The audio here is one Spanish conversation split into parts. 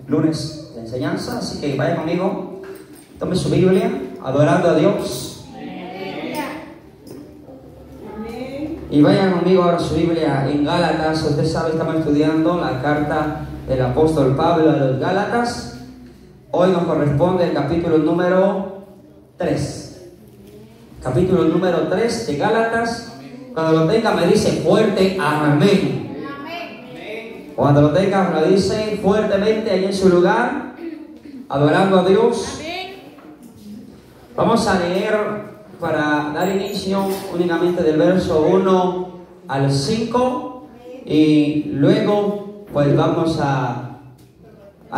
lunes de enseñanza, así que vaya conmigo, tome su Biblia, adorando a Dios. Y vayan conmigo ahora su Biblia en Gálatas. Usted sabe, estamos estudiando la carta del apóstol Pablo a los Gálatas. Hoy nos corresponde el capítulo número 3. Capítulo número 3 de Gálatas. Cuando lo tenga me dice fuerte amén. Cuando lo tenga me lo dice fuertemente ahí en su lugar, adorando a Dios. Vamos a leer para dar inicio únicamente del verso 1 al 5 y luego pues vamos a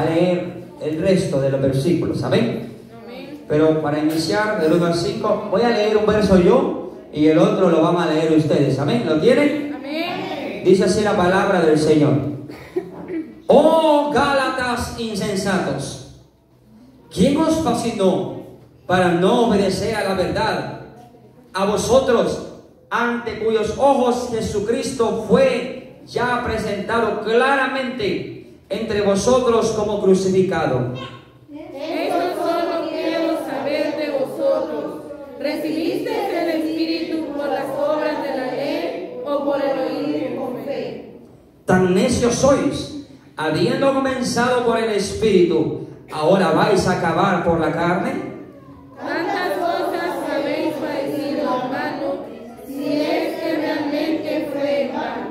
leer el resto de los versículos, ¿amén? Pero para iniciar del 1 al 5 voy a leer un verso yo y el otro lo van a leer ustedes, ¿amén? ¿Lo tienen? Amén. Dice así la palabra del Señor: Oh Gálatas insensatos, ¿quién os fascinó para no obedecer a la verdad? A vosotros, ante cuyos ojos Jesucristo fue ya presentado claramente entre vosotros como crucificado. Eso solo quiero saber de vosotros. ¿Recibisteis el Espíritu por las obras de la ley o por el oír con fe? Tan necios sois, habiendo comenzado por el Espíritu, ¿ahora vais a acabar por la carne? ¿Cuántas cosas habéis padecido, hermano, si es que realmente fue en vano?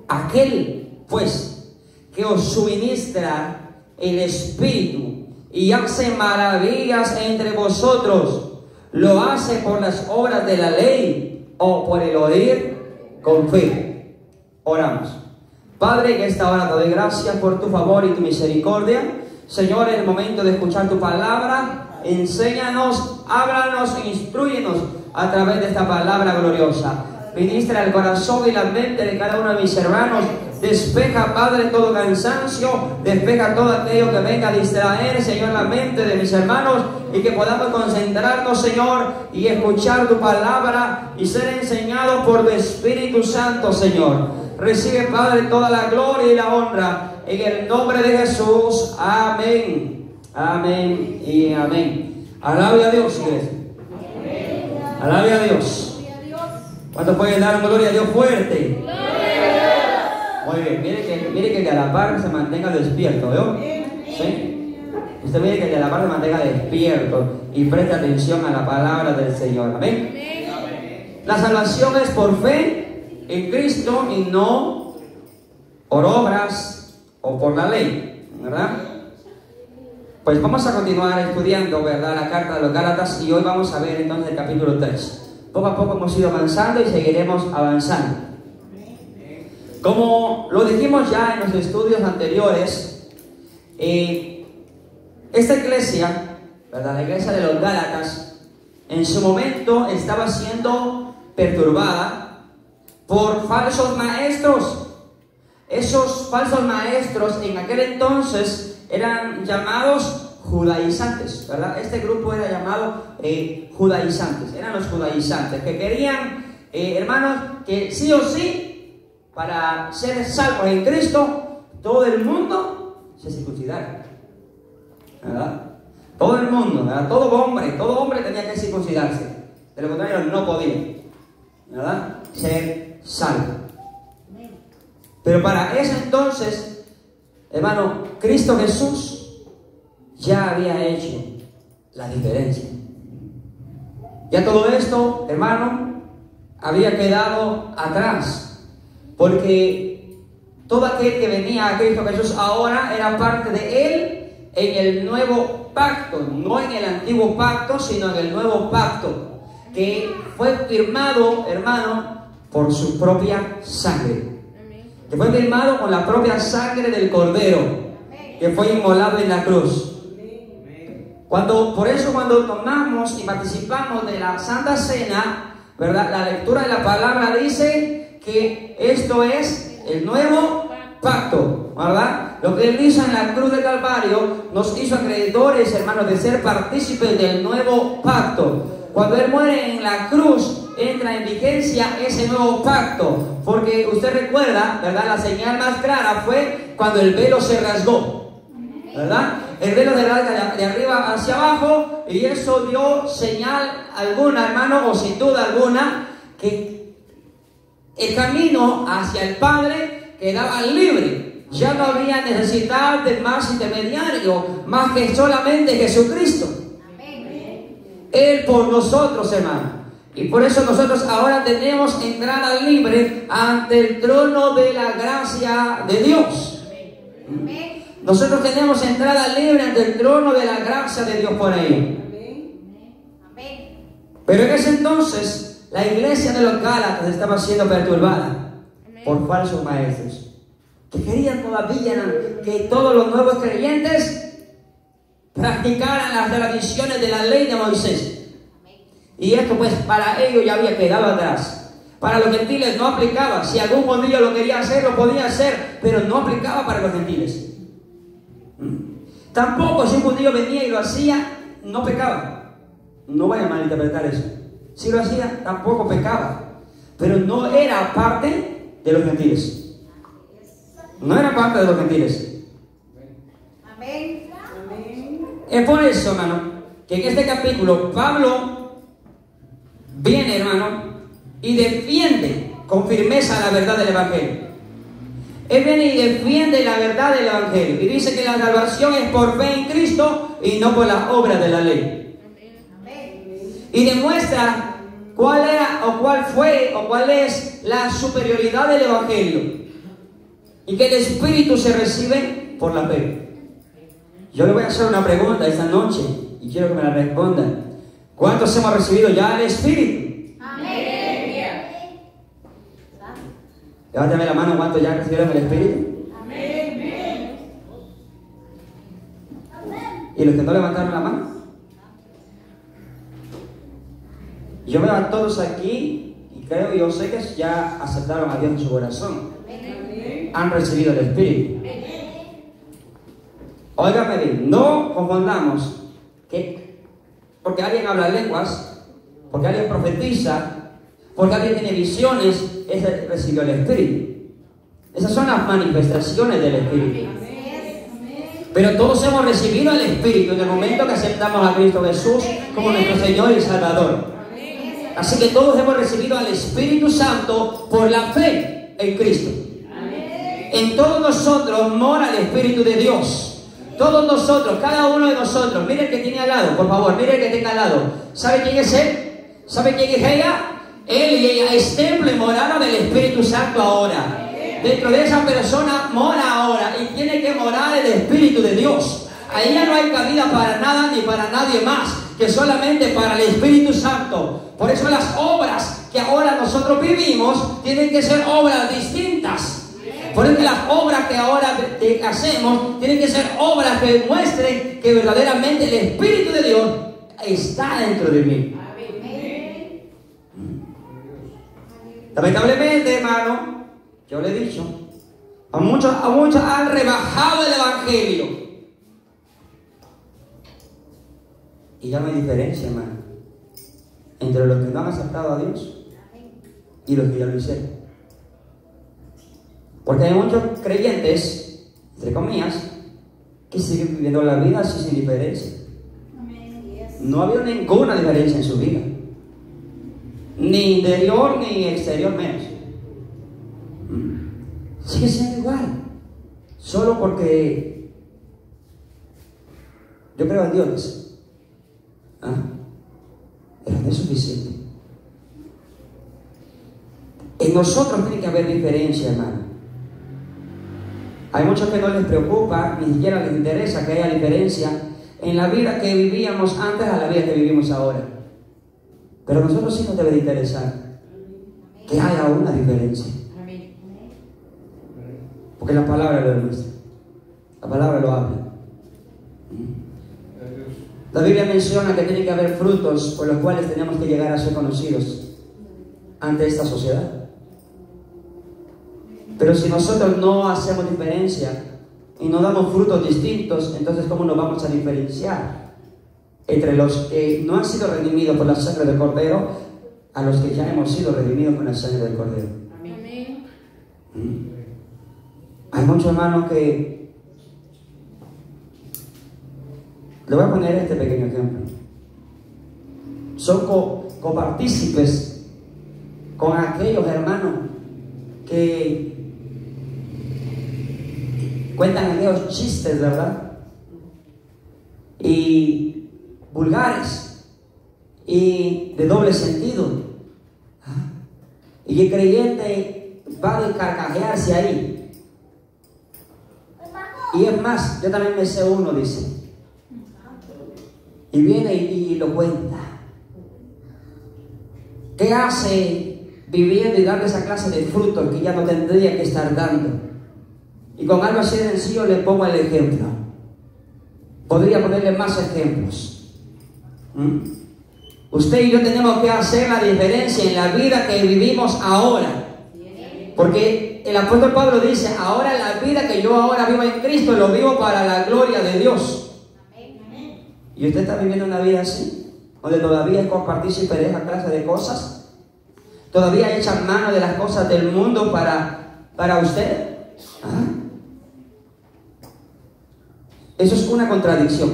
Aquel, pues, que os suministra el Espíritu y hace maravillas entre vosotros, ¿lo hace por las obras de la ley o por el oír con fe? Oramos. Padre, en esta hora te doy gracias por tu favor y tu misericordia. Señor, en el momento de escuchar tu palabra, enséñanos, háblanos, instrúyenos a través de esta palabra gloriosa. Ministra el corazón y la mente de cada uno de mis hermanos. Despeja, Padre, todo cansancio, despeja todo aquello que venga a distraer, Señor, la mente de mis hermanos, y que podamos concentrarnos, Señor, y escuchar tu palabra y ser enseñados por tu Espíritu Santo, Señor. Recibe, Padre, toda la gloria y la honra en el nombre de Jesús. Amén. Amén y amén. Alabe a Dios, iglesia. Alabe a Dios. ¿Cuántos pueden dar gloria a Dios fuerte? Muy bien, mire que el de la par se mantenga despierto, ¿veo? ¿Sí? Usted mire que el de la par se mantenga despierto y preste atención a la palabra del Señor. Amén. La salvación es por fe en Cristo y no por obras o por la ley, ¿verdad? Pues vamos a continuar estudiando, ¿verdad?, la carta de los Gálatas, y hoy vamos a ver entonces el capítulo 3. Poco a poco hemos ido avanzando y seguiremos avanzando. Como lo dijimos ya en los estudios anteriores, esta iglesia, ¿verdad?, la iglesia de los Gálatas, en su momento estaba siendo perturbada por falsos maestros. Esos falsos maestros en aquel entonces eran llamados judaizantes, ¿verdad? Este grupo era llamado judaizantes, eran los judaizantes, que querían, hermanos, que sí o sí, para ser salvos en Cristo, todo el mundo se circuncidara, ¿verdad? Todo el mundo, ¿verdad? Todo hombre tenía que circuncidarse, de lo contrario no podía, ¿verdad?, ser salvo. Pero para ese entonces, hermano, Cristo Jesús ya había hecho la diferencia. Ya todo esto, hermano, había quedado atrás, porque todo aquel que venía a Cristo Jesús ahora era parte de Él en el nuevo pacto, no en el antiguo pacto, sino en el nuevo pacto, que fue firmado, hermano, por su propia sangre. Que fue firmado con la propia sangre del Cordero, que fue inmolado en la cruz. Por eso cuando tomamos y participamos de la Santa Cena, ¿verdad?, la lectura de la palabra dice que esto es el nuevo pacto, ¿verdad? Lo que Él hizo en la cruz de Calvario nos hizo acreedores, hermanos, de ser partícipes del nuevo pacto. Cuando Él muere en la cruz, entra en vigencia ese nuevo pacto, porque usted recuerda, ¿verdad?, la señal más clara fue cuando el velo se rasgó. ¿verdad? El velo de arriba hacia abajo, y eso dio señal alguna, hermano, o sin duda alguna, que el camino hacia el Padre quedaba libre. Ya no había necesidad de más intermediario, más que solamente Jesucristo. Él por nosotros, hermano. Y por eso nosotros ahora tenemos entrada libre ante el trono de la gracia de Dios. Nosotros tenemos entrada libre ante el trono de la gracia de Dios por ahí. Pero en ese entonces la iglesia de los Gálatas estaba siendo perturbada por falsos maestros que querían todavía que todos los nuevos creyentes practicaran las tradiciones de la ley de Moisés. Y esto pues para ellos ya había quedado atrás. Para los gentiles no aplicaba. Si algún judío lo quería hacer, lo podía hacer, pero no aplicaba para los gentiles. Tampoco si un judío venía y lo hacía, no pecaba. No vaya a malinterpretar eso. Si lo hacía, tampoco pecaba. Pero no era parte de los gentiles. No era parte de los gentiles. Es por eso, hermano, que en este capítulo Pablo viene, hermano, y defiende con firmeza la verdad del Evangelio. Él viene y defiende la verdad del Evangelio. Y dice que la salvación es por fe en Cristo y no por las obras de la ley. Y demuestra cuál era o cuál fue o cuál es la superioridad del Evangelio. Y que el Espíritu se recibe por la fe. Yo le voy a hacer una pregunta esta noche y quiero que me la respondan. ¿Cuántos hemos recibido ya el Espíritu? Amén. Levántame la mano, ¿cuántos ya recibieron el Espíritu? Amén. ¿Y los que no levantaron la mano? Yo veo a todos aquí y creo, yo sé que ya aceptaron a Dios en su corazón. Amén. Han recibido el Espíritu. Óigame bien, no confundamos que porque alguien habla lenguas, porque alguien profetiza, porque alguien tiene visiones, ese recibió el Espíritu. Esas son las manifestaciones del Espíritu. Pero todos hemos recibido el Espíritu en el momento que aceptamos a Cristo Jesús como nuestro Señor y Salvador. Así que todos hemos recibido al Espíritu Santo por la fe en Cristo. En todos nosotros mora el Espíritu de Dios. Todos nosotros, cada uno de nosotros. Mire el que tiene al lado, por favor, mire el que tenga al lado. ¿Sabe quién es él? ¿Sabe quién es ella? Él y ella es templo y morada del Espíritu Santo ahora. Dentro de esa persona mora ahora y tiene que morar el Espíritu de Dios. Ahí ya no hay cabida para nada ni para nadie más que solamente para el Espíritu Santo. Por eso las obras que ahora nosotros vivimos tienen que ser obras distintas. Por eso las obras que ahora hacemos tienen que ser obras que demuestren que verdaderamente el Espíritu de Dios está dentro de mí. Lamentablemente, hermano, yo le he dicho, a muchos han rebajado el Evangelio. Y ya no hay diferencia, hermano, entre los que no han aceptado a Dios y los que ya lo hicieron. Porque hay muchos creyentes, entre comillas, que siguen viviendo la vida así sin diferencia. No ha habido ninguna diferencia en su vida. Ni interior ni exterior menos. Sigue siendo igual. Solo porque yo creo en Dios. Pero no es suficiente. En nosotros tiene que haber diferencia, hermano. Hay muchos que no les preocupa, ni siquiera les interesa que haya diferencia en la vida que vivíamos antes a la vida que vivimos ahora. Pero a nosotros sí nos debe de interesar que haya una diferencia. Porque la palabra lo demuestra. La palabra lo habla. La Biblia menciona que tiene que haber frutos por los cuales tenemos que llegar a ser conocidos ante esta sociedad. Pero si nosotros no hacemos diferencia y no damos frutos distintos, entonces ¿cómo nos vamos a diferenciar entre los que no han sido redimidos por la sangre del Cordero a los que ya hemos sido redimidos con la sangre del Cordero? Amén. Hay muchos hermanos que Le voy a poner este pequeño ejemplo. Son copartícipes con aquellos hermanos que cuentan aquellos chistes, ¿verdad? Y vulgares y de doble sentido. Y el creyente va a descarcajearse ahí. Y es más, yo también me sé uno, dice. Y viene y lo cuenta. ¿Qué hace viviendo y dando esa clase de frutos que ya no tendría que estar dando? Y con algo así de sencillo le pongo el ejemplo. Podría ponerle más ejemplos. Usted y yo tenemos que hacer la diferencia en la vida que vivimos ahora. Porque el apóstol Pablo dice, ahora la vida que yo ahora vivo en Cristo, lo vivo para la gloria de Dios. ¿Y usted está viviendo una vida así? Donde todavía es copartícipe de esa clase de cosas. Todavía echan mano de las cosas del mundo para usted. Eso es una contradicción.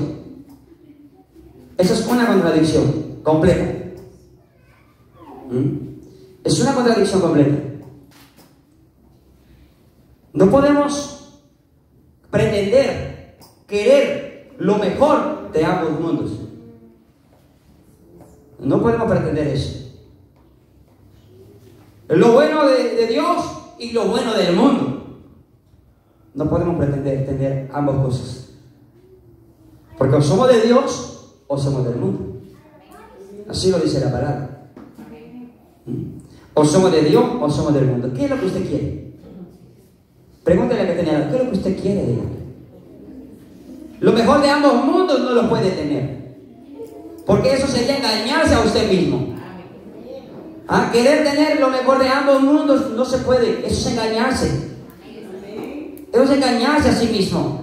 Eso es una contradicción completa. Es una contradicción completa. No podemos pretender querer lo mejor de ambos mundos. No podemos pretender eso. Lo bueno de Dios y lo bueno del mundo. No podemos pretender tener ambas cosas. Porque o somos de Dios o somos del mundo. Así lo dice la palabra. O somos de Dios o somos del mundo. ¿Qué es lo que usted quiere? Pregúntele a que tenía, ¿qué es lo que usted quiere? Dígale. Lo mejor de ambos mundos no lo puede tener. Porque eso sería engañarse a usted mismo. Querer tener lo mejor de ambos mundos no se puede. Eso es engañarse. Eso es engañarse a sí mismo.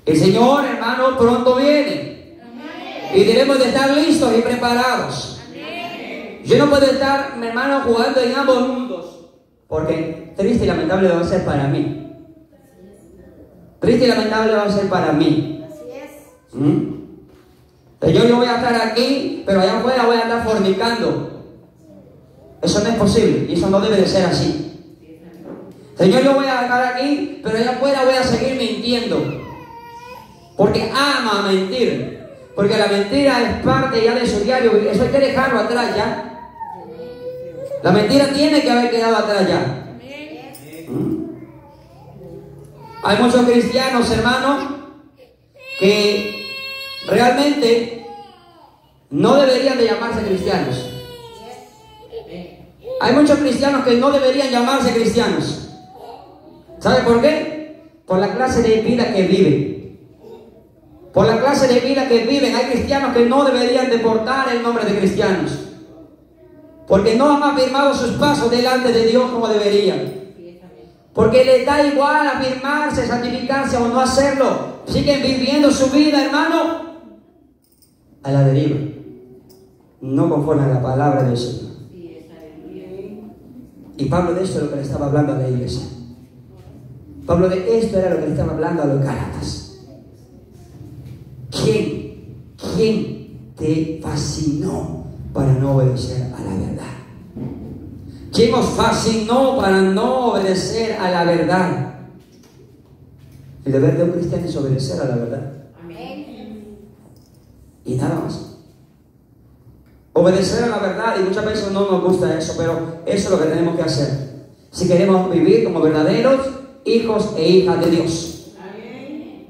El Señor, hermano, pronto viene. Y debemos de estar listos y preparados. Yo no puedo estar, mi hermano, jugando en ambos mundos. Porque triste y lamentable va a ser para mí. Triste y lamentable va a ser para mí. Yo voy a estar aquí, pero allá afuera voy a estar fornicando. Eso no es posible y eso no debe de ser así. Señor, yo voy a estar aquí, pero allá afuera voy a seguir mintiendo. Porque ama mentir. Porque la mentira es parte ya de su diario. Eso hay que dejarlo atrás ya. La mentira tiene que haber quedado atrás ya. Hay muchos cristianos, hermanos, que realmente no deberían de llamarse cristianos. Hay muchos cristianos que no deberían llamarse cristianos. ¿Sabe por qué? Por la clase de vida que viven. Por la clase de vida que viven. Hay cristianos que no deberían de portar el nombre de cristianos. Porque no han afirmado sus pasos delante de Dios como deberían. Porque les da igual afirmarse, santificarse o no hacerlo. Siguen viviendo su vida, hermano, a la deriva. No conforme a la palabra del Señor. Y Pablo de esto es lo que le estaba hablando a la iglesia. Pablo de esto era lo que le estaba hablando a los Gálatas. ¿Quién te fascinó para no obedecer a la verdad? ¿Quién os fascinó para no obedecer a la verdad? El deber de un cristiano es obedecer a la verdad. Amén. Y nada más. Obedecer a la verdad, y muchas veces no nos gusta eso, pero eso es lo que tenemos que hacer. Si queremos vivir como verdaderos hijos e hijas de Dios. Amén.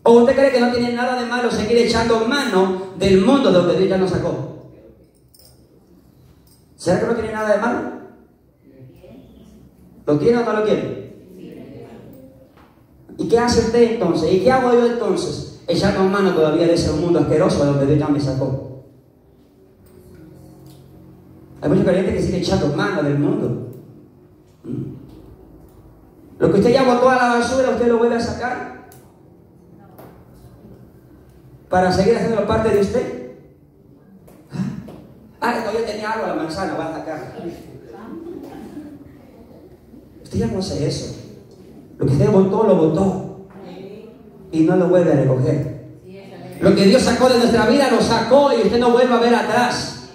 ¿O usted cree que no tiene nada de malo seguir echando mano del mundo de donde Dios ya nos sacó? ¿Será que no tiene nada de malo? ¿Lo tiene o no lo tiene? ¿Y qué hace usted entonces? ¿Y qué hago yo entonces? Echando mano todavía de ese mundo asqueroso de donde Dios ya me sacó. Hay mucha gente que sigue echando mano del mundo. Lo que usted ya botó a la basura, ¿usted lo vuelve a sacar? ¿Para seguir haciendo parte de usted? Todavía tenía algo a la manzana, voy a sacarla. Usted ya no hace eso. Lo que usted votó, lo votó. y no lo vuelve a recoger. Lo que Dios sacó de nuestra vida lo sacó y usted no vuelve a ver atrás.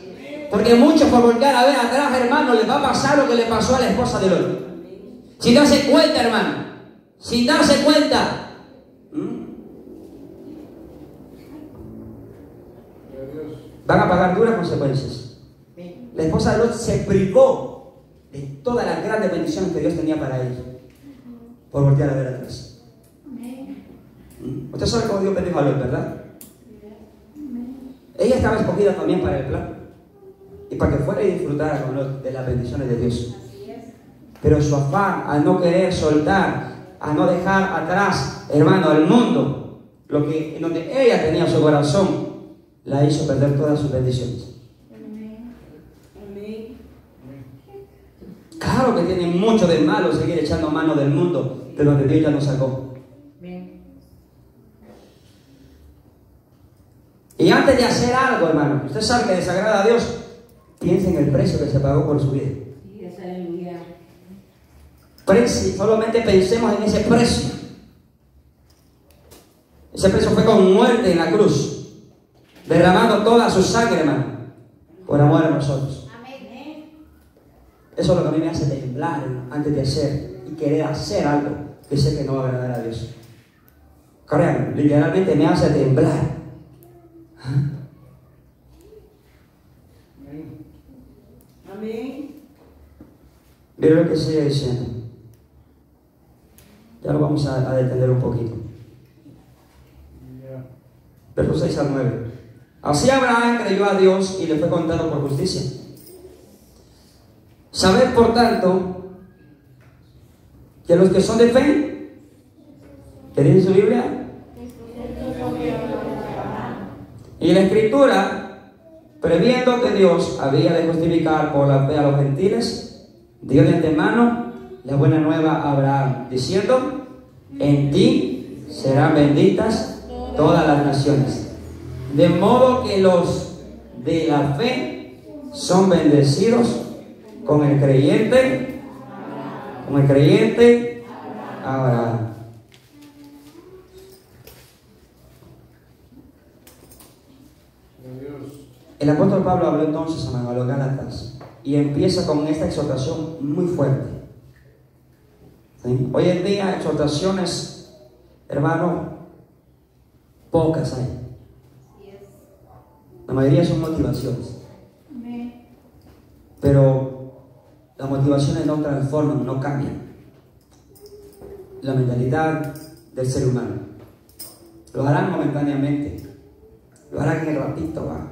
Porque muchos por volver a ver atrás, hermano, les va a pasar lo que le pasó a la esposa de Lot. Sin darse cuenta, hermano. Sin darse cuenta. Van a pagar duras consecuencias. La esposa de Lot se privó de todas las grandes bendiciones que Dios tenía para ella por voltear a ver atrás. Usted sabe cómo Dios bendijo a Lot, ¿verdad? Ella estaba escogida también para el plan y para que fuera y disfrutara con Lot de las bendiciones de Dios. Pero su afán al no querer soltar, a no dejar atrás, hermano, al mundo, donde ella tenía su corazón, la hizo perder todas sus bendiciones. Claro que tiene mucho de malo seguir echando mano del mundo, de donde Dios ya nos sacó. Y antes de hacer algo, hermano, usted sabe que desagrada a Dios, piense en el precio que se pagó por su vida. Solamente pensemos en ese precio. Ese precio fue con muerte en la cruz, derramando toda su sangre, hermano, por amor a nosotros. Eso es lo que a mí me hace temblar, hermano, antes de hacer y querer hacer algo que sé que no va a agradar a Dios. Créanme, literalmente me hace temblar. Amén. Mira lo que sigue diciendo. Ya lo vamos a detener un poquito. Versos 6 al 9. Así Abraham creyó a Dios y le fue contado por justicia. Sabed, por tanto, que los que son de fe, ¿qué dice su Biblia? Y la Escritura, previendo que Dios había de justificar por la fe a los gentiles, dio de antemano la buena nueva a Abraham, diciendo: en ti serán benditas todas las naciones. De modo que los de la fe son bendecidos con el creyente Abraham. El apóstol Pablo habló entonces a los Gálatas y empieza con esta exhortación muy fuerte. ¿Sí? Hoy en día exhortaciones, hermano, pocas hay. La mayoría son motivaciones. Pero las motivaciones no transforman, no cambian la mentalidad del ser humano. Lo harán momentáneamente, lo harán en el ratito, va.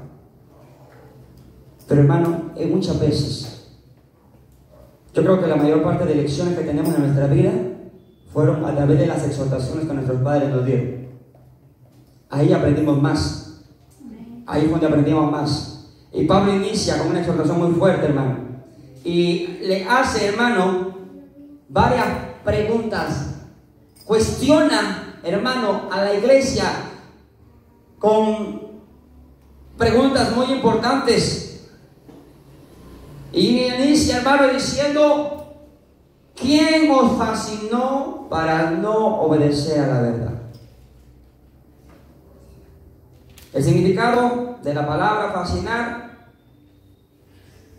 Pero hermano, muchas veces, yo creo que la mayor parte de lecciones que tenemos en nuestra vida fueron a través de las exhortaciones que nuestros padres nos dieron. Ahí aprendimos más. Ahí fue donde aprendimos más. Y Pablo inicia con una exhortación muy fuerte, hermano. Y le hace, hermano, varias preguntas. Cuestiona, hermano, a la iglesia con preguntas muy importantes. Y inicia, hermano, diciendo: ¿quién os fascinó para no obedecer a la verdad? El significado de la palabra fascinar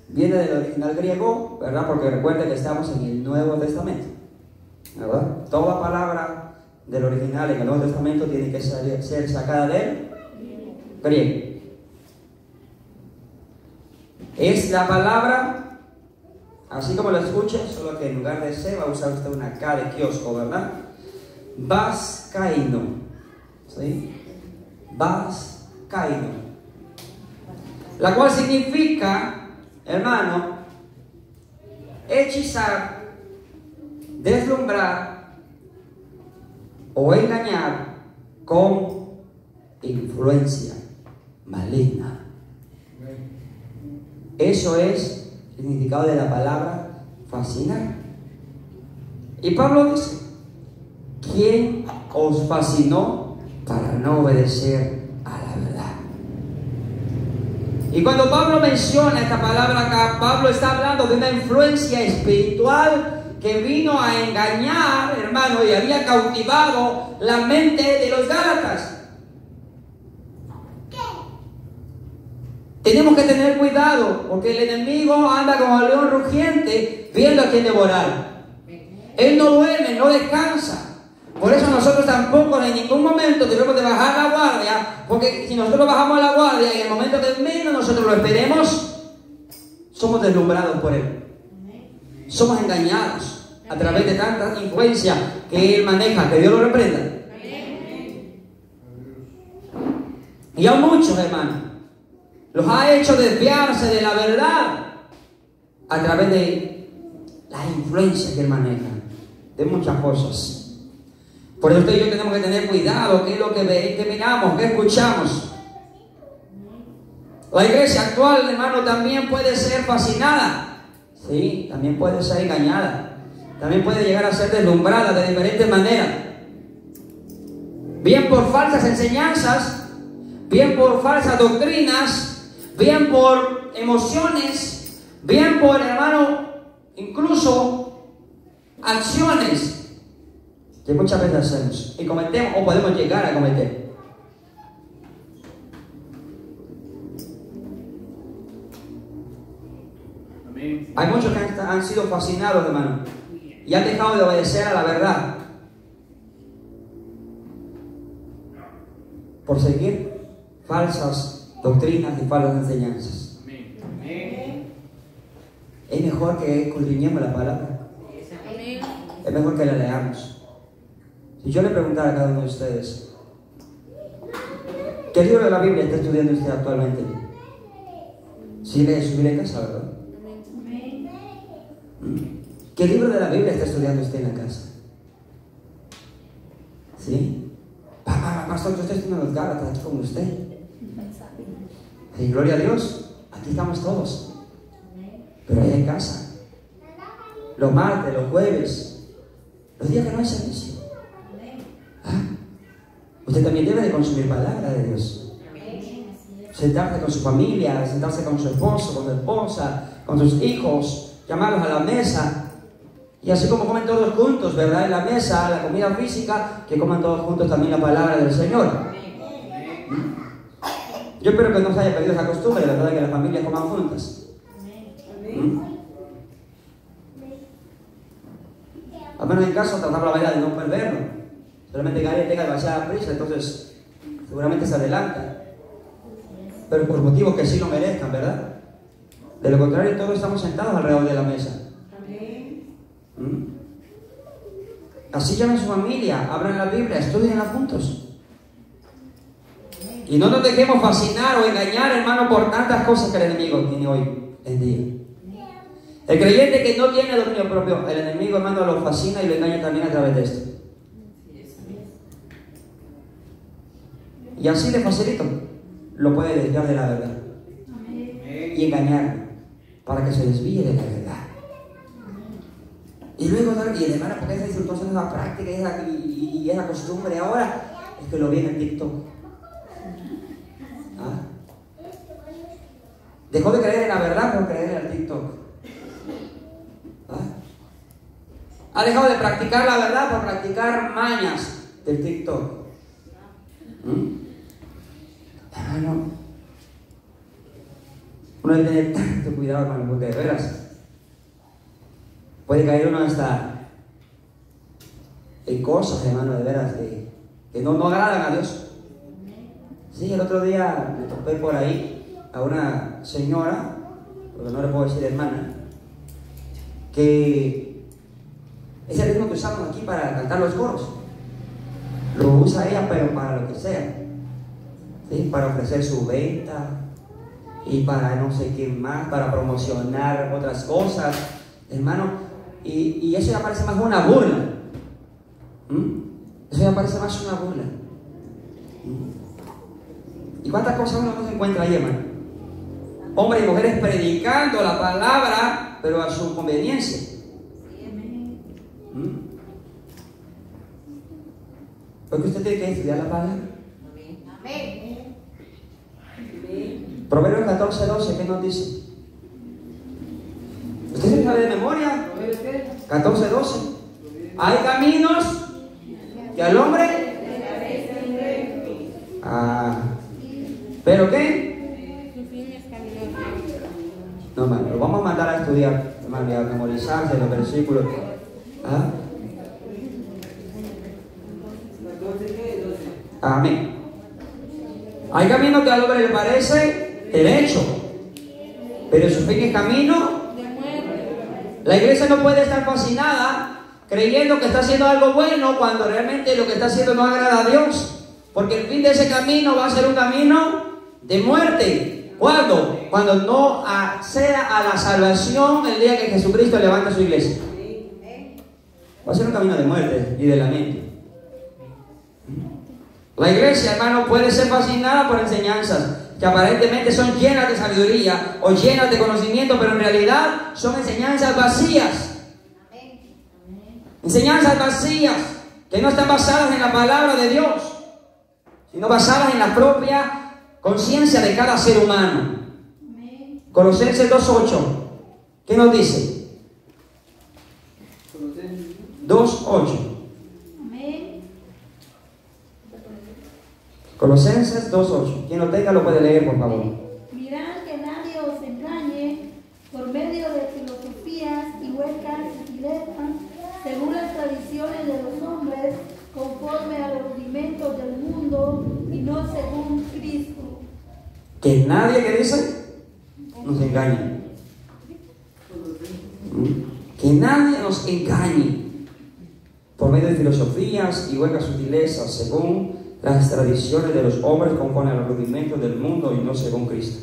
viene del original griego, ¿verdad? Porque recuerden que estamos en el Nuevo Testamento, ¿verdad? Toda palabra del original en el Nuevo Testamento tiene que ser sacada del griego. Es la palabra, así como la escucha, solo que en lugar de C va a usar usted una K de kiosco, ¿verdad? Vaskaino, ¿sí? Vaskaino, la cual significa, hermano, hechizar, deslumbrar o engañar con influencia maligna. Eso es el significado de la palabra fascinar. Y Pablo dice: ¿quién os fascinó para no obedecer a la verdad? Y cuando Pablo menciona esta palabra acá, Pablo está hablando de una influencia espiritual que vino a engañar, hermano, y había cautivado la mente de los Gálatas. Tenemos que tener cuidado, porque el enemigo anda como león rugiente, viendo a quién devorar. Él no duerme, no descansa. Por eso nosotros tampoco en ningún momento debemos de bajar la guardia, porque si nosotros bajamos la guardia y en el momento del menos nosotros lo esperemos, somos deslumbrados por él. Somos engañados a través de tanta influencia que él maneja. Que Dios lo reprenda. Y a muchos, hermanos, los ha hecho desviarse de la verdad a través de la influencia que él maneja, de muchas cosas. Por eso usted y yo tenemos que tener cuidado, qué es lo que miramos, qué escuchamos. La iglesia actual, hermano, también puede ser fascinada. Sí, también puede ser engañada. También puede llegar a ser deslumbrada de diferentes maneras. Bien por falsas enseñanzas, bien por falsas doctrinas, bien por emociones, bien por, hermano, incluso acciones que muchas veces hacemos y cometemos o podemos llegar a cometer. Amén. Hay muchos que han sido fascinados, hermano, y han dejado de obedecer a la verdad por seguir falsas doctrinas y falsas enseñanzas. Amén. Es mejor que escudriñemos la palabra. Amén. Es mejor que la leamos. Si yo le preguntara a cada uno de ustedes, ¿qué libro de la Biblia está estudiando usted actualmente? Sí, lee su Biblia en casa, ¿verdad? ¿Qué libro de la Biblia está estudiando usted en la casa? ¿Sí? Pastor, yo estoy estudiando los Gálatas aquí con usted. Sí, gloria a Dios, aquí estamos todos. Pero ahí en casa, los martes, los jueves, los días que no hay servicio. Usted también debe de consumir palabra de Dios. Sentarse con su familia, sentarse con su esposo, con su esposa, con sus hijos, llamarlos a la mesa. Y así como comen todos juntos, ¿verdad? En la mesa, la comida física, que coman todos juntos también la palabra del Señor. Yo espero que no se haya perdido esa costumbre, ¿verdad? De que las familias coman juntas. Al menos en caso, tratamos la manera de no perderlo. Solamente que alguien tenga demasiada prisa, entonces seguramente se adelanta. Pero por motivos que sí lo merezcan, ¿verdad? De lo contrario, todos estamos sentados alrededor de la mesa. Así llamen su familia, abran la Biblia, estudienla juntos. Y no nos dejemos fascinar o engañar, hermano, por tantas cosas que el enemigo tiene hoy en día. El creyente que no tiene dominio propio, el enemigo, hermano, lo fascina y lo engaña también a través de esto. Y así de facilito lo puede desviar de la verdad. Y engañarlo para que se desvíe de la verdad. Y luego, y además, porque esa instrucción es la práctica y esa costumbre ahora, es que lo vi en el TikTok. ¿Ah? Dejó de creer en la verdad por creer en el TikTok. ¿Ah? Ha dejado de practicar la verdad por practicar mañas del TikTok. Hermano, uno debe tener tanto cuidado, hermano, porque de veras puede caer uno hasta en cosas, hermano, de veras que no agradan a Dios. Sí, el otro día me topé por ahí a una señora, porque no le puedo decir hermana, que es el ritmo que usamos aquí para cantar los coros. Lo usa ella, pero para lo que sea. ¿Sí? Para ofrecer su venta y para no sé qué más, para promocionar otras cosas, hermano. Y eso ya parece más una burla. Eso ya parece más una burla. ¿Y cuántas cosas uno no se encuentra ahí, hermano? Hombres y mujeres predicando la palabra, pero a su conveniencia. Porque usted tiene que estudiar la palabra. Amén. Proverbios 14:12, ¿qué nos dice? ¿Usted se sabe de memoria? 14:12. Hay caminos que al hombre... ¿Pero qué? No, hermano, lo vamos a mandar a estudiar, hermano, a memorizarse los versículos. Amén. Hay caminos que al hombre le parece derecho, pero su fin es camino. La iglesia no puede estar fascinada creyendo que está haciendo algo bueno cuando realmente lo que está haciendo no agrada a Dios. Porque el fin de ese camino va a ser un camino de muerte. ¿Cuándo? Cuando no acceda a la salvación el día que Jesucristo levanta su iglesia. Va a ser un camino de muerte y de lamento. La iglesia, hermano, puede ser fascinada por enseñanzas que aparentemente son llenas de sabiduría o llenas de conocimiento, pero en realidad son enseñanzas vacías. Enseñanzas vacías que no están basadas en la palabra de Dios, sino basadas en la propia conciencia de cada ser humano. Colosenses 2:8. ¿Qué nos dice? 2:8. Colosenses 2:8. Quien lo tenga lo puede leer, por favor. Mirad que nadie os engañe por medio de filosofías y huecas sutilezas, según las tradiciones de los hombres, conforme a los rudimentos del mundo y no según Cristo. Que nadie, ¿qué dice? Nos engañe. Que nadie nos engañe por medio de filosofías y huecas sutilezas, según las tradiciones de los hombres, conforme a los rudimentos del mundo y no según Cristo.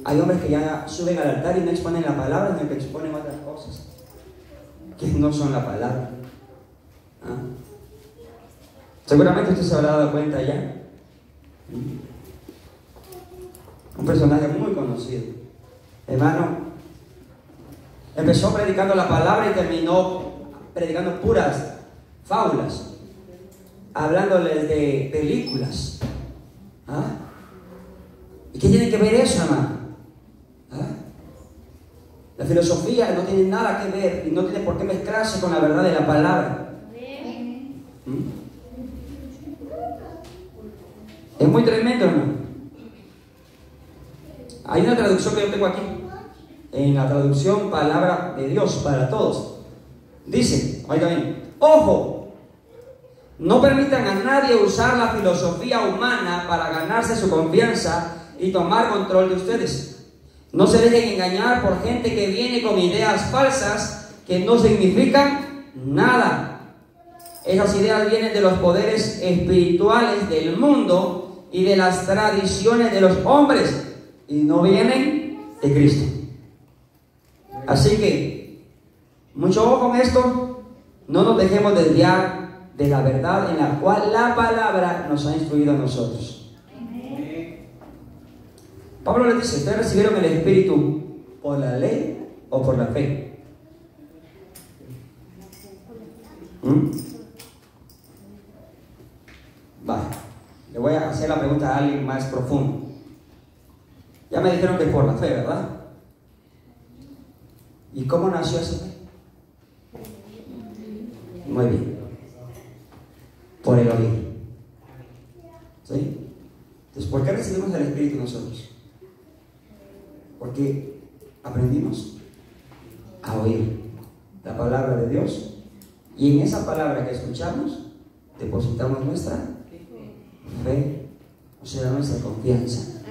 Hay hombres que ya suben al altar y no exponen la palabra, sino que exponen otras cosas que no son la palabra. Seguramente usted se habrá dado cuenta ya. Un personaje muy conocido, hermano, empezó predicando la palabra y terminó predicando puras fábulas, hablándoles de películas. ¿Y qué tiene que ver eso, hermano? La filosofía no tiene nada que ver y no tiene por qué mezclarse con la verdad de la palabra. Es muy tremendo, hermano. Hay una traducción que yo tengo aquí, en la traducción Palabra de Dios para Todos. Dice, oiga bien, ojo, no permitan a nadie usar la filosofía humana para ganarse su confianza y tomar control de ustedes. No se dejen engañar por gente que viene con ideas falsas que no significan nada. Esas ideas vienen de los poderes espirituales del mundo y de las tradiciones de los hombres, y no vienen de Cristo. Así que mucho ojo con esto. No nos dejemos desviar de la verdad en la cual la palabra nos ha instruido a nosotros. Pablo les dice, ¿ustedes recibieron el Espíritu por la ley o por la fe? Vale, le voy a hacer la pregunta a alguien más profundo. Ya me dijeron que es por la fe, ¿verdad? ¿Y cómo nació esa fe? Muy bien. Por el oír. ¿Sí? Entonces, ¿por qué recibimos el Espíritu nosotros? Porque aprendimos a oír la palabra de Dios, y en esa palabra que escuchamos depositamos nuestra fe, o sea, nuestra confianza.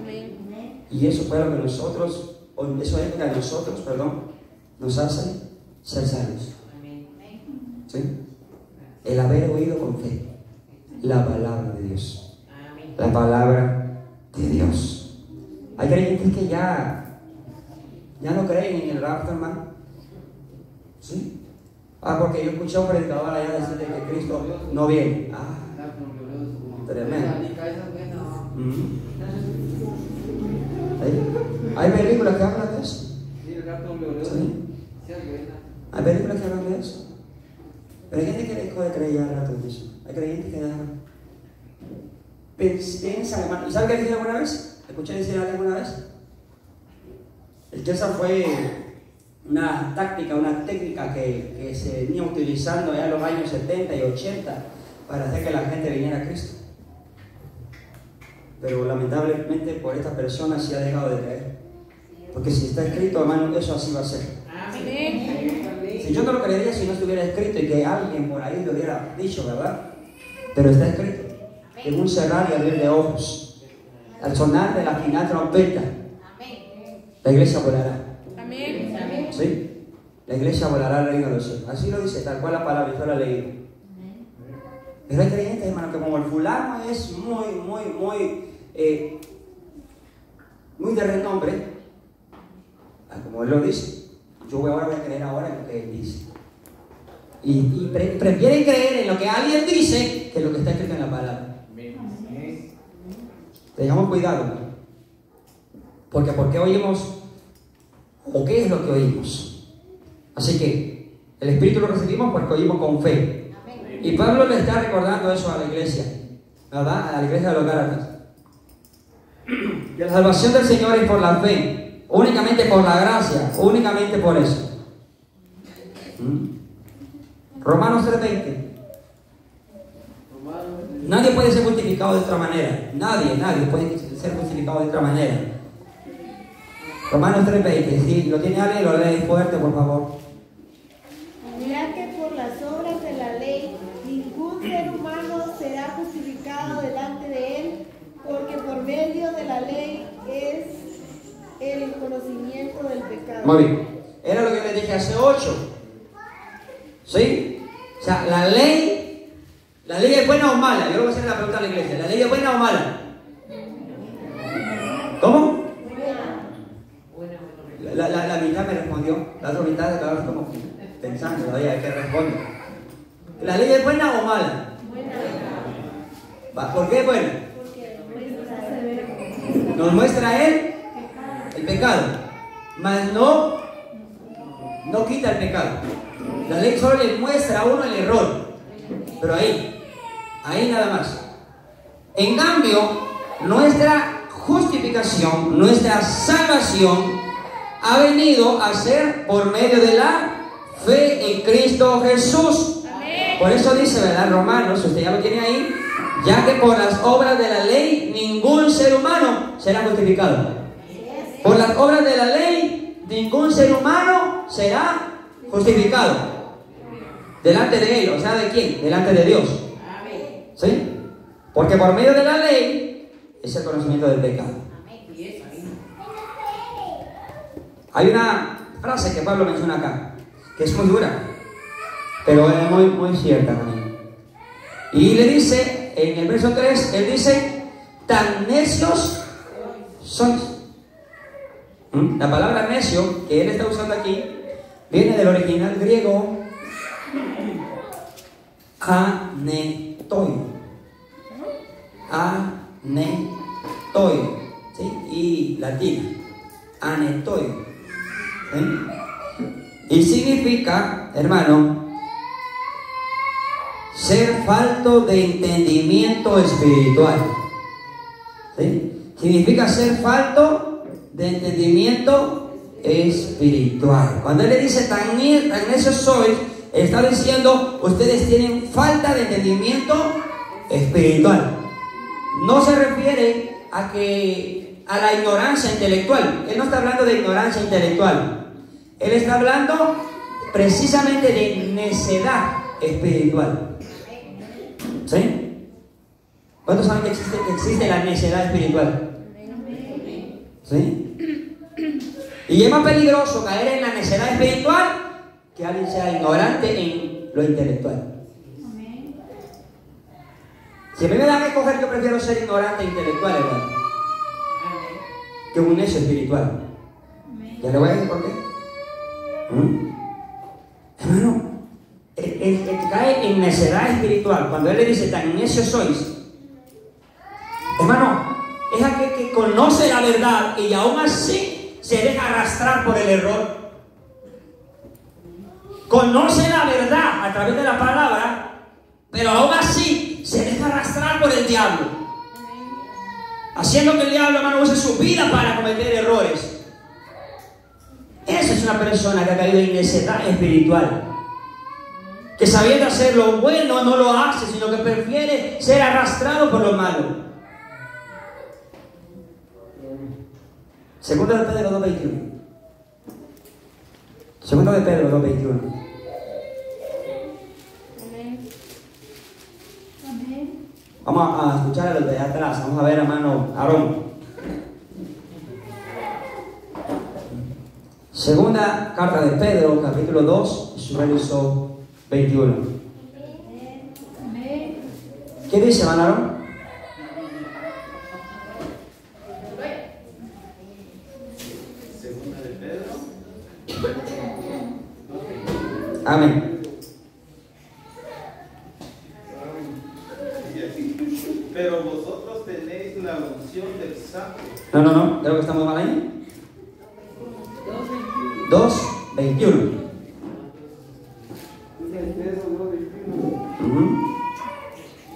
Y eso fue lo que nosotros, o eso es lo que a nosotros, nos hace ser sanos. ¿Sí? El haber oído con fe la palabra de Dios. La palabra de Dios. Hay creyentes que ya no creen en el rapto, hermano. ¿Sí? Porque yo escuché a un predicador allá decir que Cristo no viene. Tremendo. Hay películas que hablan de eso. ¿Sí? Hay películas que hablan de eso. Pero hay gente que dejó de creer ya rato en eso. Hay creyentes que piensan, hermano. ¿Y sabe qué dije alguna vez? ¿Escuché decir a alguien alguna vez? El César fue una táctica, una técnica que se venía utilizando ya en los años 70 y 80 para hacer que la gente viniera a Cristo. Pero lamentablemente por esta persona se ha dejado de creer. Porque si está escrito, hermano, eso así va a ser. Si yo no lo creería si no estuviera escrito y que alguien por ahí lo hubiera dicho, ¿verdad? Pero está escrito. En un cerrar y abrir de ojos, al sonar de la final trompeta, la iglesia volará. Amén. ¿Sí? La iglesia volará al reino de los cielos. Así lo dice, tal cual la palabra, yo la leí. Pero hay creyentes, hermano, que como el fulano es muy de renombre, como él lo dice, yo ahora voy a creer ahora en lo que él dice. Y prefieren creer en lo que alguien dice que en lo que está escrito en la palabra. Tengamos cuidado, ¿no? Porque ¿por qué oímos? ¿O qué es lo que oímos? Así que el Espíritu lo recibimos porque oímos con fe. Y Pablo le está recordando eso a la iglesia, ¿verdad? A la iglesia de los Gálatas. Que la salvación del Señor es por la fe, únicamente por la gracia, únicamente por eso. Romanos 3:20. Nadie puede ser justificado de otra manera. Nadie puede ser justificado de otra manera. Romanos 3:20. Si lo tiene alguien, lo lee fuerte, por favor. Ya que por las obras de la ley ningún ser humano será justificado delante de él, porque por medio de la ley es el conocimiento del pecado. Muy bien. Era lo que les dije hace 8. ¿Sí? O sea, la ley es buena o mala. Yo le voy a hacer la pregunta a la iglesia. ¿La ley es buena o mala? ¿Cómo? La mitad me respondió. La otra mitad estaba como pensando todavía qué responde. ¿La ley es buena o mala? Buena. ¿Por qué es buena? Nos muestra el pecado, mas no quita el pecado. La ley solo le muestra a uno el error, pero ahí nada más. En cambio, nuestra justificación, nuestra salvación ha venido a ser por medio de la fe en Cristo Jesús. Por eso dice, ¿verdad? Romanos, usted ya lo tiene ahí, ya que por las obras de la ley ningún ser humano será justificado. Por las obras de la ley ningún ser humano será justificado delante de él. O sea, ¿de quién? Delante de Dios. ¿Sí? Porque por medio de la ley es el conocimiento del pecado. Hay una frase que Pablo menciona acá, que es muy dura, pero es muy cierta también. Y le dice, en el verso 3, él dice, tan necios sois. La palabra necio, que él está usando aquí, viene del original griego anetoi. Anetoi, ¿sí? Y latina, anetoi. ¿Sí? Y significa, hermano, ser falto de entendimiento espiritual. ¿Sí? Significa ser falto de entendimiento espiritual. Cuando él le dice tan necios sois, está diciendo, ustedes tienen falta de entendimiento espiritual. No se refiere a la ignorancia intelectual. Él no está hablando de ignorancia intelectual. Él está hablando precisamente de necedad espiritual. ¿Sí? ¿Cuántos saben que existe la necedad espiritual? ¿Sí? Y es más peligroso caer en la necedad espiritual que alguien sea ignorante en lo intelectual. Si a mí me dan a escoger, yo prefiero ser ignorante e intelectual, hermano, que un necio espiritual. Ya le voy a decir por qué. Hermano, el que cae en necedad espiritual, cuando él le dice tan necios sois, hermano, es aquel que conoce la verdad y aún así se deja arrastrar por el error. Conoce la verdad a través de la palabra, pero aún así se deja arrastrar por el diablo, haciendo que el diablo, hermano, use su vida para cometer errores. Esa es una persona que ha caído en necedad espiritual. Que sabiendo hacer lo bueno no lo hace, sino que prefiere ser arrastrado por lo malo. Segunda de Pedro 2:21. Segunda de Pedro 2:21. Amén. Vamos a escuchar a los de atrás. Vamos a ver, hermano Aarón. Segunda carta de Pedro, capítulo 2, su verso 21. Amén. ¿Qué dice, hermano Aarón? Segunda de Pedro. Amén. Pero vosotros tenéis la unción del Santo. No, creo que estamos mal ahí. 2:21.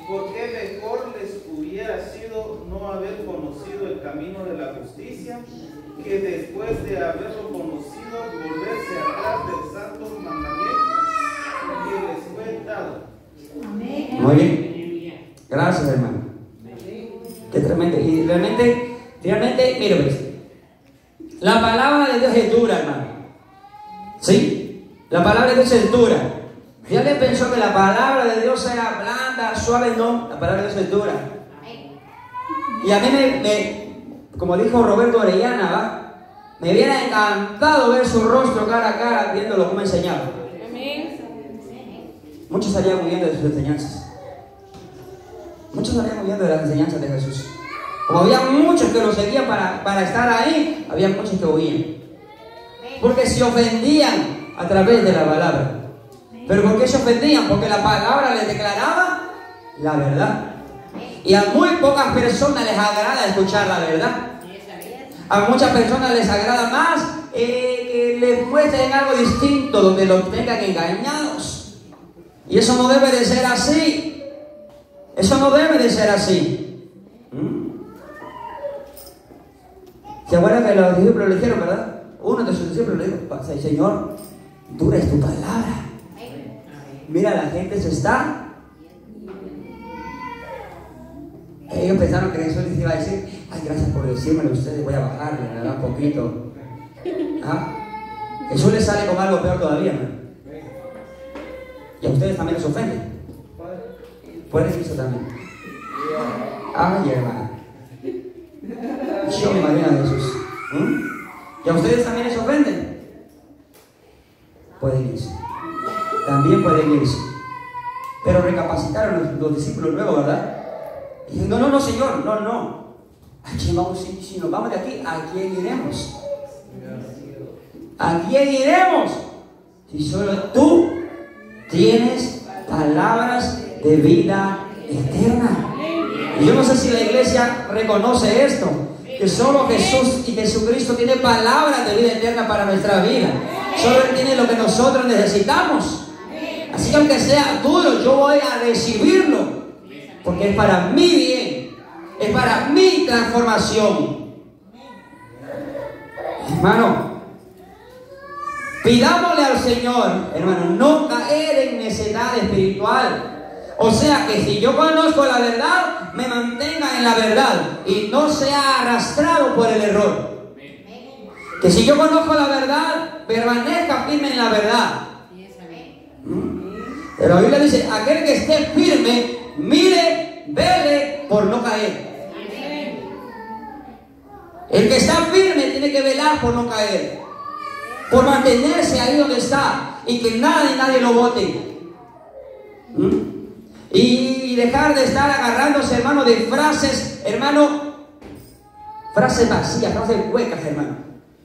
Porque mejor les hubiera sido no haber conocido el camino de la justicia, que después de haberlo conocido, volverse atrás del santo mandamiento que les fue dado. Amén. Muy bien. Gracias, hermano. Qué tremendo. Y realmente, mire, pues, la palabra de Dios es dura, hermano. ¿Sí? La palabra de Dios es dura. Si alguien pensó que la palabra de Dios era blanda, suave, no. La palabra de Dios es dura. Y a mí como dijo Roberto Orellana, ¿va? Me hubiera encantado ver su rostro cara a cara viéndolo como enseñaba. Muchos salían huyendo de sus enseñanzas. Muchos salían huyendo de las enseñanzas de Jesús. Como había muchos que lo seguían para estar ahí, había muchos que huían. Porque se ofendían a través de la palabra. ¿Pero por qué se ofendían? Porque la palabra les declaraba la verdad. Y a muy pocas personas les agrada escuchar la verdad. A muchas personas les agrada más que les muestren algo distinto, donde los tengan engañados. Y eso no debe de ser así. Eso no debe de ser así. ¿Se acuerdan que los discípulos le dijeron, verdad? Uno de sus discípulos le dijo: Señor, dura es tu palabra. Mira, la gente se está. Ellos pensaron que Jesús les iba a decir: ay, gracias por decírmelo ustedes, voy a bajarle, ¿verdad? Un poquito. ¿Ah? Jesús les sale con algo peor todavía, ¿no? Y a ustedes también les ofende. Pueden eso también. Ay, hermano. Yo me imagino a Jesús. ¿Y a ustedes también les ofenden? Pueden irse. También pueden irse. Pero recapacitaron los discípulos luego, ¿verdad? Y dijeron: no, Señor, no. ¿A quién vamos? Si nos vamos de aquí, ¿a quién iremos? ¿A quién iremos? Si solo tú tienes palabras de vida eterna. Y yo no sé si la iglesia reconoce esto, que solo Jesús y Jesucristo tiene palabras de vida eterna para nuestra vida. Solo Él tiene lo que nosotros necesitamos. Así que aunque sea duro, yo voy a recibirlo, porque es para mi bien, es para mi transformación. Hermano, pidámosle al Señor, hermano, no caer en necedad espiritual. O sea, que si yo conozco la verdad, me mantenga en la verdad y no sea arrastrado por el error. Que si yo conozco la verdad, permanezca firme en la verdad. Pero la Biblia dice: aquel que esté firme, mire, vele por no caer. El que está firme tiene que velar por no caer, por mantenerse ahí donde está y que nada ni nadie lo bote. Y dejar de estar agarrándose, hermano, de frases, hermano, frases vacías, frases huecas, hermano.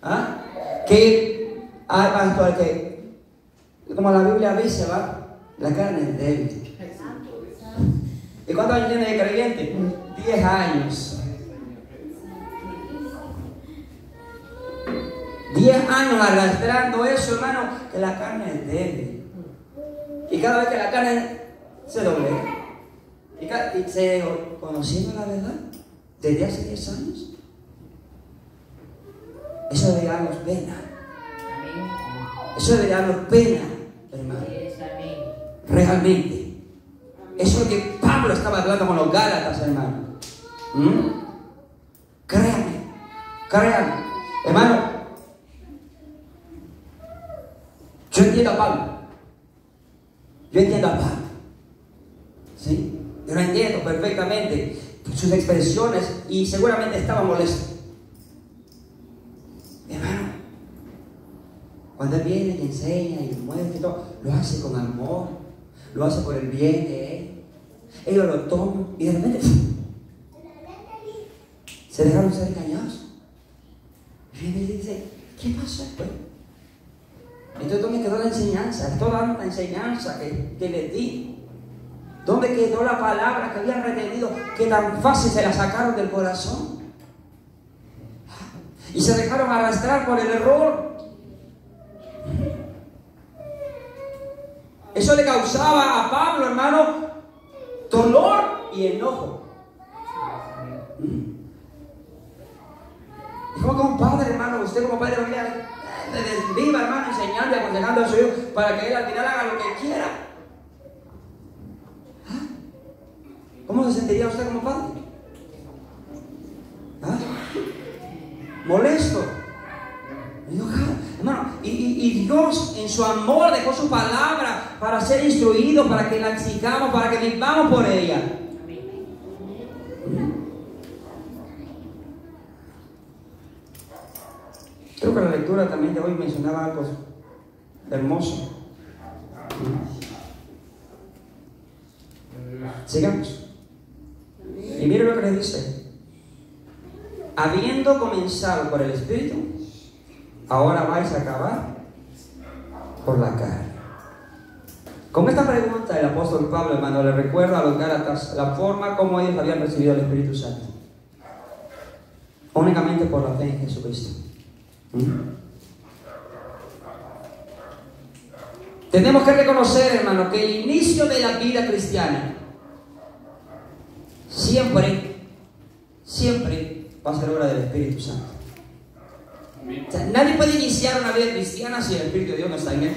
¿Ah? Que como la Biblia dice, ¿va? La carne es débil. ¿Y cuántos años tiene de creyente? 10 años. 10 años arrastrando eso, hermano, que la carne es débil. Y cada vez que la carne se doblega, y se conociendo la verdad desde hace 10 años, eso debe darnos pena. Eso debe darnos pena, hermano. Realmente. Eso es lo que Pablo estaba hablando con los Gálatas, hermano. Créanme. Hermano, yo entiendo a Pablo. ¿Sí? Yo lo entiendo perfectamente. Sus expresiones, y seguramente estaba molesto. Hermano, cuando él viene y enseña y muestra y todo, lo hace con amor, lo hace por el bien de él. Ellos lo toman y de repente se dejaron ser engañados. Y él dice, ¿qué pasó después? Entonces, ¿dónde quedó la enseñanza? Toda la enseñanza que les di. ¿Dónde quedó la palabra que habían retenido, que tan fácil se la sacaron del corazón? Y se dejaron arrastrar por el error. Eso le causaba a Pablo, hermano, dolor y enojo. Es como un padre, hermano, usted como padre viva, hermano, enseñando y aconsejando a su hijo para que él al final haga lo que quiera. ¿Cómo se sentiría usted como padre? Molesto, enojado, hermano. Y Dios en su amor dejó su palabra para ser instruidos, para que la sigamos, para que vivamos por ella. Creo que la lectura también de hoy mencionaba algo hermoso. Sigamos. Y mire lo que le dice. Habiendo comenzado por el Espíritu, ahora vais a acabar por la carne. Con esta pregunta el apóstol Pablo, hermano, le recuerda a los Gálatas la forma como ellos habían recibido el Espíritu Santo. Únicamente por la fe en Jesucristo. Tenemos que reconocer, hermano, que el inicio de la vida cristiana siempre va a ser obra del Espíritu Santo. O sea, nadie puede iniciar una vida cristiana si el Espíritu de Dios no está en él.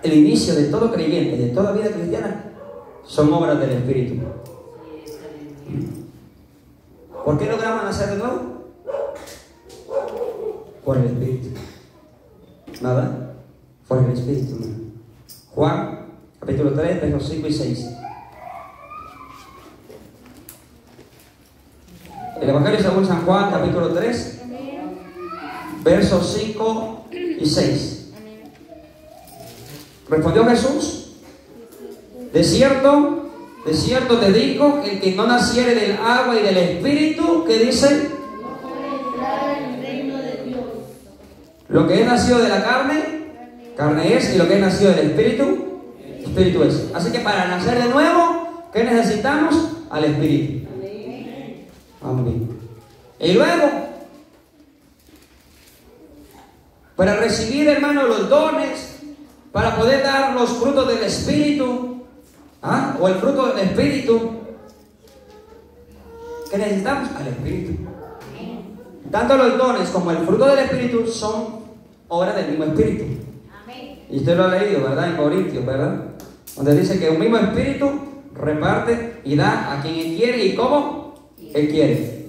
El inicio de todo creyente, de toda vida cristiana, son obras del Espíritu. ¿Por qué logramos nacer de nuevo? Por el Espíritu. ¿Nada? Por el Espíritu. Juan, capítulo 3, versos 5 y 6. El Evangelio según San Juan, capítulo 3, versos 5 y 6. Respondió Jesús: de cierto te digo, el que no naciere del agua y del Espíritu, ¿qué dice? No puede entrar en el reino de Dios. Lo que es nacido de la carne es, y lo que es nacido del Espíritu, Espíritu es. Así que para nacer de nuevo, ¿qué necesitamos? Al Espíritu. Amén. Y luego, para recibir, hermano, los dones, para poder dar los frutos del Espíritu, o el fruto del Espíritu, ¿qué necesitamos? Al Espíritu. Tanto los dones como el fruto del Espíritu son obra del mismo Espíritu. Y usted lo ha leído, ¿verdad? En Corintios, ¿verdad? Donde dice que un mismo Espíritu reparte y da a quien Él quiere y como Él quiere.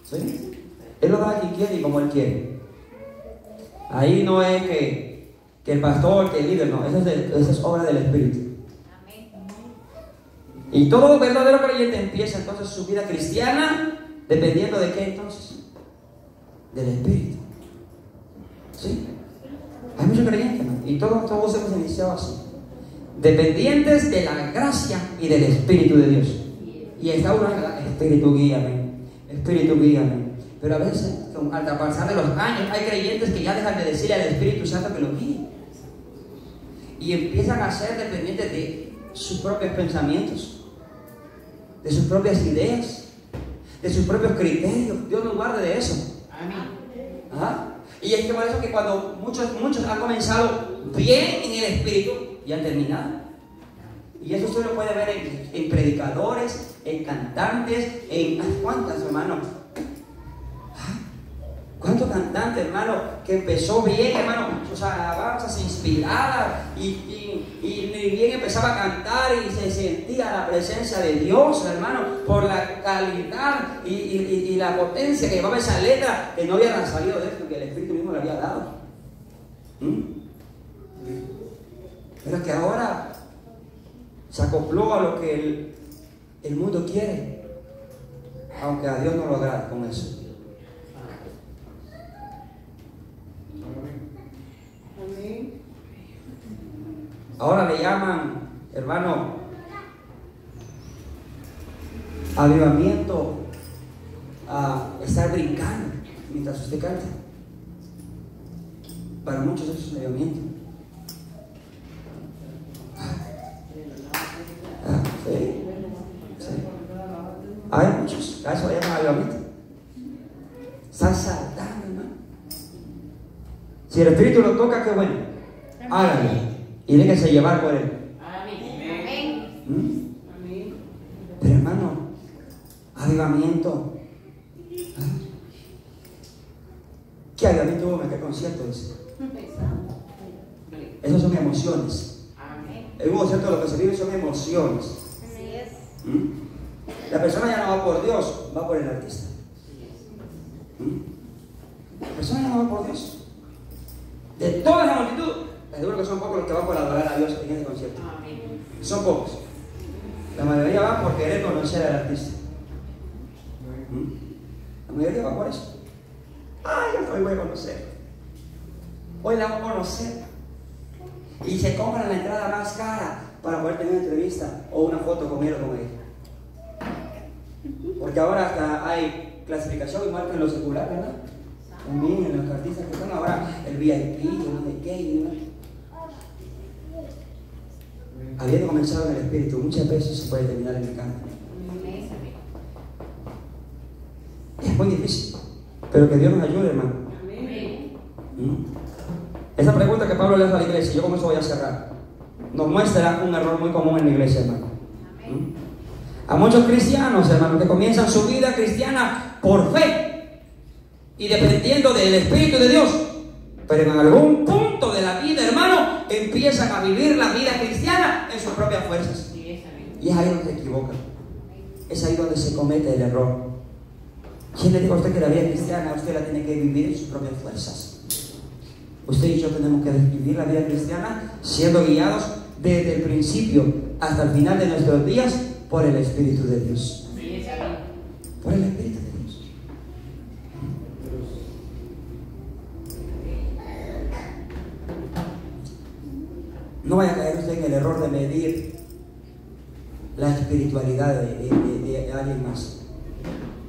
¿Sí? Él lo da a quien quiere y como Él quiere. Ahí no es que el pastor, que el líder, no. Esa es obra del Espíritu. Y todo verdadero creyente empieza entonces su vida cristiana dependiendo de qué entonces? Del Espíritu. ¿Sí? Hay muchos creyentes, ¿no? Y todos hemos iniciado así. Dependientes de la gracia y del Espíritu de Dios. Y está uno, Espíritu guíame, Espíritu guíame. Pero a veces, al pasar de los años, hay creyentes que ya dejan de decirle al Espíritu Santo que los guíe. Y empiezan a ser dependientes de sus propios pensamientos, de sus propias ideas, de sus propios criterios. Dios nos guarde de eso. Amén. Y es que por eso que cuando muchos han comenzado bien en el Espíritu y han terminado. Y eso usted lo puede ver en predicadores, en cantantes, en ¿cuántas, hermano? ¿Cuántos cantante, hermano, que empezó bien, hermano, sus alabanzas inspiradas y bien empezaba a cantar y se sentía la presencia de Dios, hermano, por la calidad y la potencia que llevaba esa letra, que no había salido de esto, que el Espíritu mismo le había dado. Pero que ahora se acopló a lo que el mundo quiere, aunque a Dios no lo agrada con eso. Ahora le llaman, hermano, avivamiento a estar brincando mientras usted canta. Para muchos eso es un avivamiento. Sí. Hay muchos, a eso le llaman avivamiento. Están saltando, hermano. Si el Espíritu lo toca, qué bueno. Háganlo. Y déjense llevar por él. Amén. Pero hermano, avivamiento. ¿Qué avivamiento hubo en aquel concierto? Esas son emociones. En un concierto lo que se vive son emociones. La persona ya no va por Dios, va por el artista. La persona ya no va por Dios. De toda la multitud, les digo que son pocos los que van por adorar a Dios en este concierto. Son pocos. La mayoría va por querer conocer al artista. La mayoría va por eso. Ay, hoy voy a conocer. Hoy la voy a conocer. Y se compran la entrada más cara para poder tener una entrevista o una foto con él o con ella. Porque ahora hasta hay clasificación igual que en lo secular, ¿verdad? También en los artistas que están ahora, el VIP, no sé qué, habiendo comenzado en el Espíritu, muchas veces se puede terminar en el campo. Es muy difícil, pero que Dios nos ayude, hermano. Esa pregunta que Pablo le hace a la iglesia, yo con eso voy a cerrar, nos muestra un error muy común en la iglesia, hermano. A muchos cristianos, hermano, que comienzan su vida cristiana por fe y dependiendo del Espíritu de Dios, pero en algún punto de la vida, hermano, empiezan a vivir la vida cristiana en sus propias fuerzas. Y es ahí donde se equivocan. Es ahí donde se comete el error. ¿Quién le dijo a usted que la vida cristiana usted la tiene que vivir en sus propias fuerzas? Usted y yo tenemos que vivir la vida cristiana siendo guiados desde el principio hasta el final de nuestros días por el Espíritu de Dios. Por el Espíritu de Dios. No vaya a caer usted en el error de medir la espiritualidad de alguien más,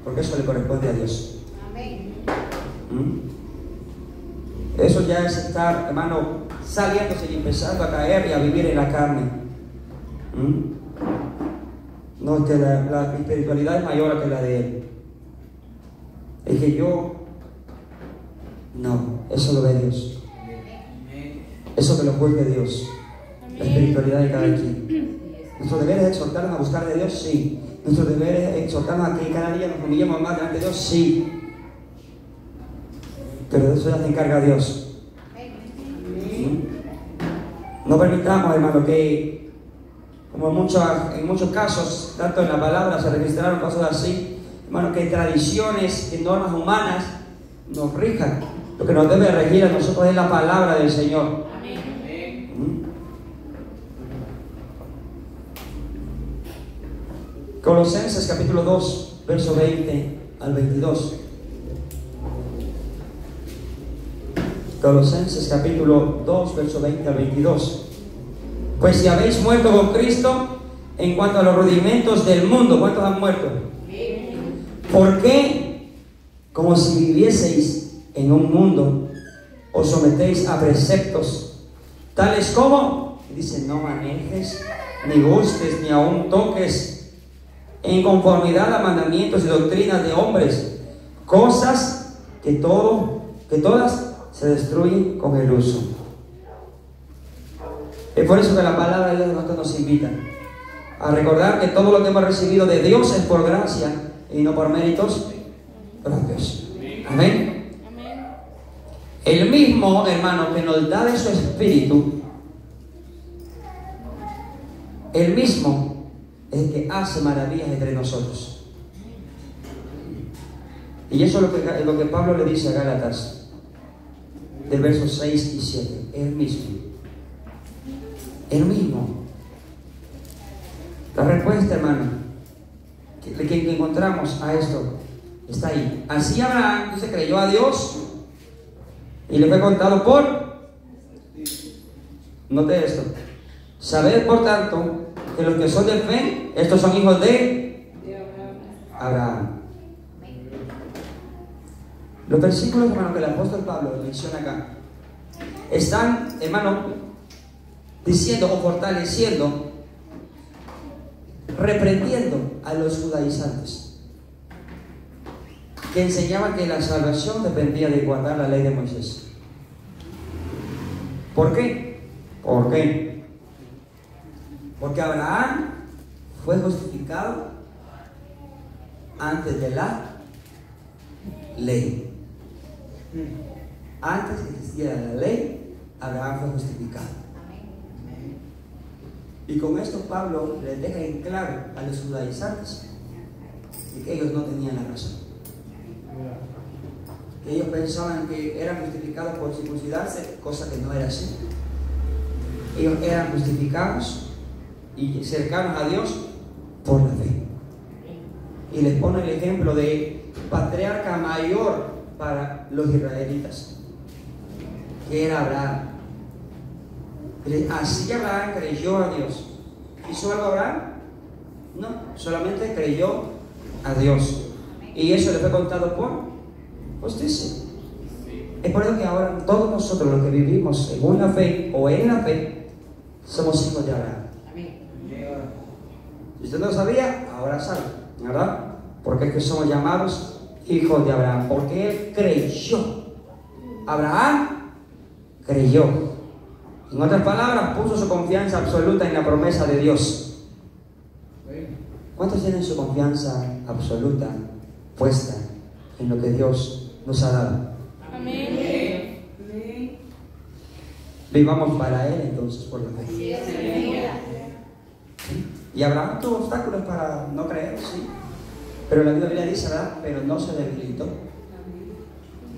porque eso le corresponde a Dios. Amén. Eso ya es estar, hermano, saliéndose y empezando a caer y a vivir en la carne. No, que la espiritualidad es mayor que la de él. Es que yo, no, eso lo ve Dios. Eso que lo juzgue Dios. La espiritualidad de cada quien. Nuestro deber es exhortarnos a buscar de Dios, sí. Nuestro deber es exhortarnos a que cada día nos humillemos más delante de Dios, sí. Pero de eso ya se encarga Dios. No permitamos, hermano, que como en muchos casos, tanto en la palabra se registraron cosas así, hermano, que tradiciones, que normas humanas nos rijan. Lo que nos debe regir a nosotros es la palabra del Señor. Colosenses capítulo 2, verso 20 al 22. Colosenses capítulo 2, verso 20 al 22. Pues si habéis muerto con Cristo en cuanto a los rudimentos del mundo, ¿cuántos han muerto? ¿Por qué, como si vivieseis en un mundo, os sometéis a preceptos tales como, dice, no manejes, ni gustes, ni aun toques, en conformidad a mandamientos y doctrinas de hombres, cosas que todas se destruyen con el uso? Es por eso que la palabra de Dios nos invita a recordar que todo lo que hemos recibido de Dios es por gracia y no por méritos propios. Amén. El mismo, hermano, que nos da de su espíritu, el mismo es el que hace maravillas entre nosotros. Y eso es lo que Pablo le dice a Gálatas, del versos 6 y 7. El mismo. El mismo. La respuesta, hermano, que encontramos a esto está ahí. Así Abraham, que se creyó a Dios y le fue contado por. Note esto. Sabed, por tanto, que los que son de fe, estos son hijos de Abraham. Los versículos, hermano, que el apóstol Pablo menciona acá están, hermano, diciendo o fortaleciendo, reprendiendo a los judaizantes que enseñaban que la salvación dependía de guardar la ley de Moisés. ¿Por qué? ¿Por qué? Porque Abraham fue justificado antes de la ley. Antes que existiera la ley, Abraham fue justificado. Y con esto Pablo les deja en claro a los judaizantes de que ellos no tenían la razón. Que ellos pensaban que eran justificados por circuncidarse, cosa que no era así. Ellos eran justificados y cercanos a Dios por la fe. Y les pone el ejemplo de patriarca mayor para los israelitas, que era Abraham. Así Abraham creyó a Dios. ¿Hizo algo Abraham? No, solamente creyó a Dios. Y eso le fue contado por justicia. Es por eso que ahora todos nosotros los que vivimos según la fe o en la fe somos hijos de Abraham. Si usted no lo sabía, ahora sabe, ¿verdad? Porque es que somos llamados hijos de Abraham, porque él creyó. Abraham creyó. En otras palabras, puso su confianza absoluta en la promesa de Dios. ¿Cuántos tienen su confianza absoluta puesta en lo que Dios nos ha dado? Amén. Vivamos para Él entonces por la fe. Y Abraham tuvo obstáculos para no creer, sí. Pero la Biblia dice, ¿verdad? Pero no se debilitó.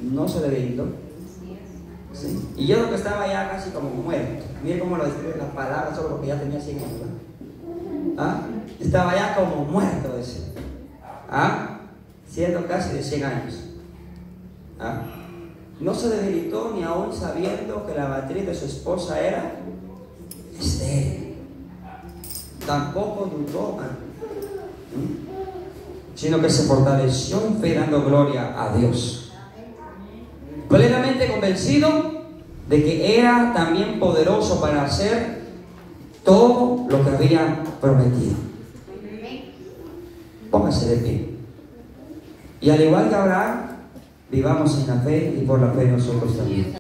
No se debilitó. ¿Sí? Y yo creo que estaba ya casi como muerto. Miren cómo lo describe las palabras, solo porque ya tenía 100 años. ¿Ah? Estaba ya como muerto, decía. ¿Ah? Siendo casi de 100 años. ¿Ah? No se debilitó ni aún sabiendo que la matriz de su esposa era estéril. Tampoco dudó, sino que se fortaleció en fe dando gloria a Dios, plenamente convencido de que era también poderoso para hacer todo lo que había prometido. Póngase de pie. Y al igual que Abraham, vivamos en la fe y por la fe nosotros también.